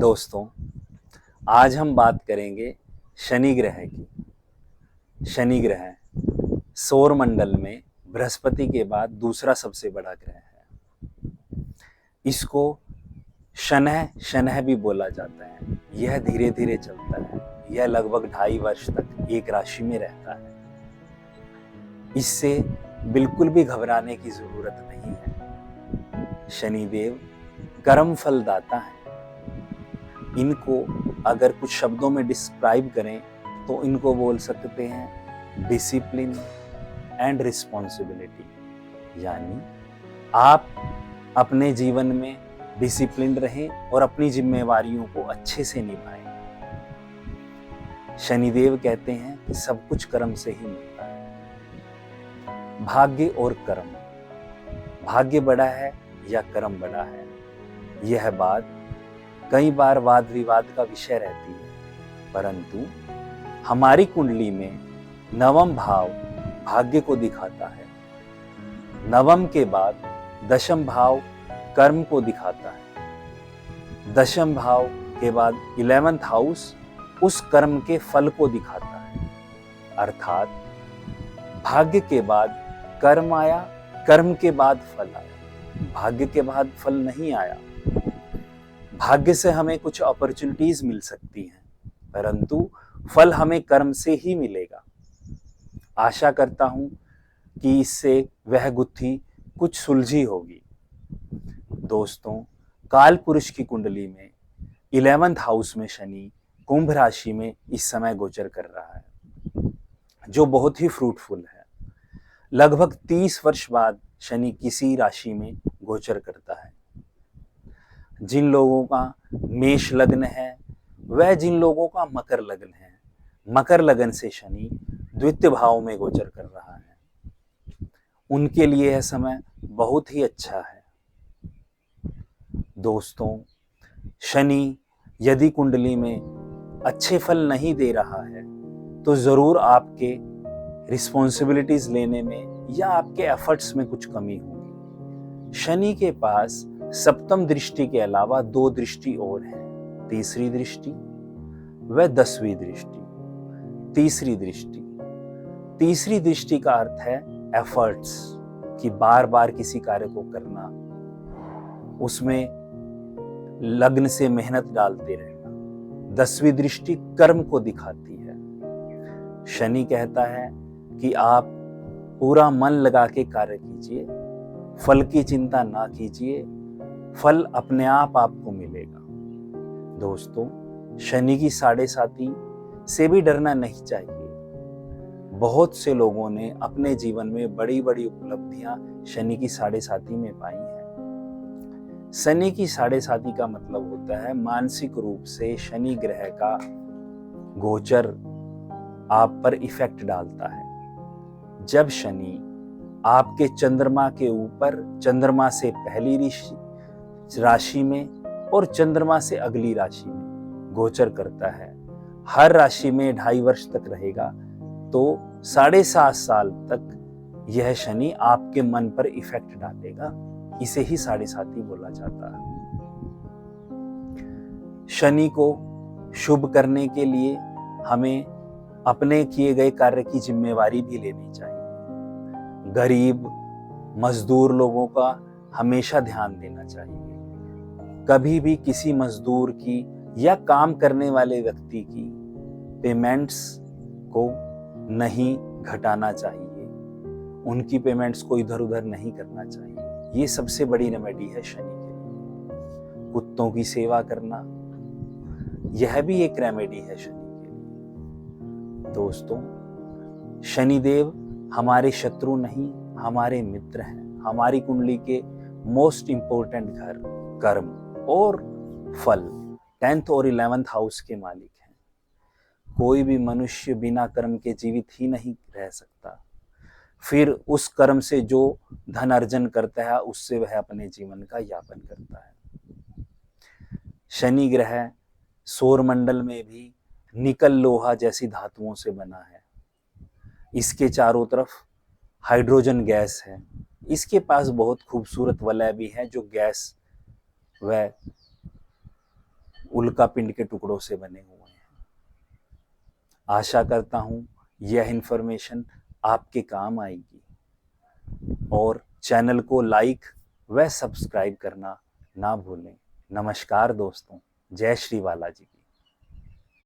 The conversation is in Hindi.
दोस्तों, आज हम बात करेंगे शनि ग्रह की। शनि ग्रह सौर मंडल में बृहस्पति के बाद दूसरा सबसे बड़ा ग्रह है। इसको शनह शनह भी बोला जाता है। यह धीरे धीरे चलता है। यह लगभग 2.5 वर्ष तक एक राशि में रहता है। इससे बिल्कुल भी घबराने की जरूरत नहीं है। शनिदेव कर्म फल दाता है। इनको अगर कुछ शब्दों में डिस्क्राइब करें तो इनको बोल सकते हैं डिसिप्लिन एंड रिस्पॉन्सिबिलिटी। यानी आप अपने जीवन में डिसिप्लिन रहें और अपनी जिम्मेवारियों को अच्छे से निभाएं। शनिदेव कहते हैं कि सब कुछ कर्म से ही मिलता है। भाग्य और कर्म, भाग्य बड़ा है या कर्म बड़ा है, यह बात कई बार वाद विवाद का विषय रहती है। परंतु हमारी कुंडली में नवम भाव भाग्य को दिखाता है। नवम के बाद दशम भाव कर्म को दिखाता है। दशम भाव के बाद 11th हाउस उस कर्म के फल को दिखाता है। अर्थात भाग्य के बाद कर्म आया, कर्म के बाद फल आया, भाग्य के बाद फल नहीं आया। भाग्य से हमें कुछ अपॉर्चुनिटीज मिल सकती हैं, परंतु फल हमें कर्म से ही मिलेगा। आशा करता हूं कि इससे वह गुत्थी कुछ सुलझी होगी। दोस्तों, काल पुरुष की कुंडली में 11th हाउस में शनि कुंभ राशि में इस समय गोचर कर रहा है, जो बहुत ही फ्रूटफुल है। लगभग 30 वर्ष बाद शनि किसी राशि में गोचर करता है। जिन लोगों का मेष लग्न है वह जिन लोगों का मकर लग्न है, मकर लग्न से शनि द्वितीय भाव में गोचर कर रहा है, उनके लिए यह समय बहुत ही अच्छा है। दोस्तों, शनि यदि कुंडली में अच्छे फल नहीं दे रहा है तो जरूर आपके रिस्पॉन्सिबिलिटीज लेने में या आपके एफर्ट्स में कुछ कमी होगी। शनि के पास सप्तम दृष्टि के अलावा 2 दृष्टि और है, तीसरी दृष्टि व 10वीं दृष्टि। तीसरी दृष्टि का अर्थ है एफर्ट्स, कि बार बार किसी कार्य को करना, उसमें लग्न से मेहनत डालते रहना। 10वीं दृष्टि कर्म को दिखाती है। शनि कहता है कि आप पूरा मन लगा के कार्य कीजिए, फल की चिंता ना कीजिए, फल अपने आप आपको मिलेगा। दोस्तों, शनि की 7.5 से भी डरना नहीं चाहिए। बहुत से लोगों ने अपने जीवन में बड़ी बड़ी उपलब्धियां शनि की 7.5 में पाई हैं। शनि की 7.5 का मतलब होता है मानसिक रूप से शनि ग्रह का गोचर आप पर इफेक्ट डालता है। जब शनि आपके चंद्रमा के ऊपर, चंद्रमा से पहली राशि में और चंद्रमा से अगली राशि में गोचर करता है, हर राशि में 2.5 वर्ष तक रहेगा, तो 7.5 साल तक यह शनि आपके मन पर इफेक्ट डालेगा। इसे ही 7.5 बोला जाता है। शनि को शुभ करने के लिए हमें अपने किए गए कार्य की जिम्मेवारी भी लेनी चाहिए। गरीब मजदूर लोगों का हमेशा ध्यान देना चाहिए। कभी भी किसी मजदूर की या काम करने वाले व्यक्ति की पेमेंट्स को नहीं घटाना चाहिए, उनकी पेमेंट्स को इधर उधर नहीं करना चाहिए। ये सबसे बड़ी रेमेडी है शनि के लिए। कुत्तों की सेवा करना, यह भी एक रेमेडी है शनि के लिए। दोस्तों, शनिदेव हमारे शत्रु नहीं, हमारे मित्र हैं। हमारी कुंडली के मोस्ट इंपोर्टेंट घर कर्म और फल 10th और 11th हाउस के मालिक हैं। कोई भी मनुष्य बिना कर्म के जीवित ही नहीं रह सकता। फिर उस कर्म से जो धन अर्जन करता है उससे वह अपने जीवन का यापन करता है। शनि ग्रह सौर मंडल में भी निकल लोहा जैसी धातुओं से बना है। इसके चारों तरफ हाइड्रोजन गैस है। इसके पास बहुत खूबसूरत वलय भी है जो गैस व उल्का पिंड के टुकड़ों से बने हुए हैं। आशा करता हूं यह इन्फॉर्मेशन आपके काम आएगी और चैनल को लाइक व सब्सक्राइब करना ना भूलें। नमस्कार दोस्तों, जय श्री बालाजी की।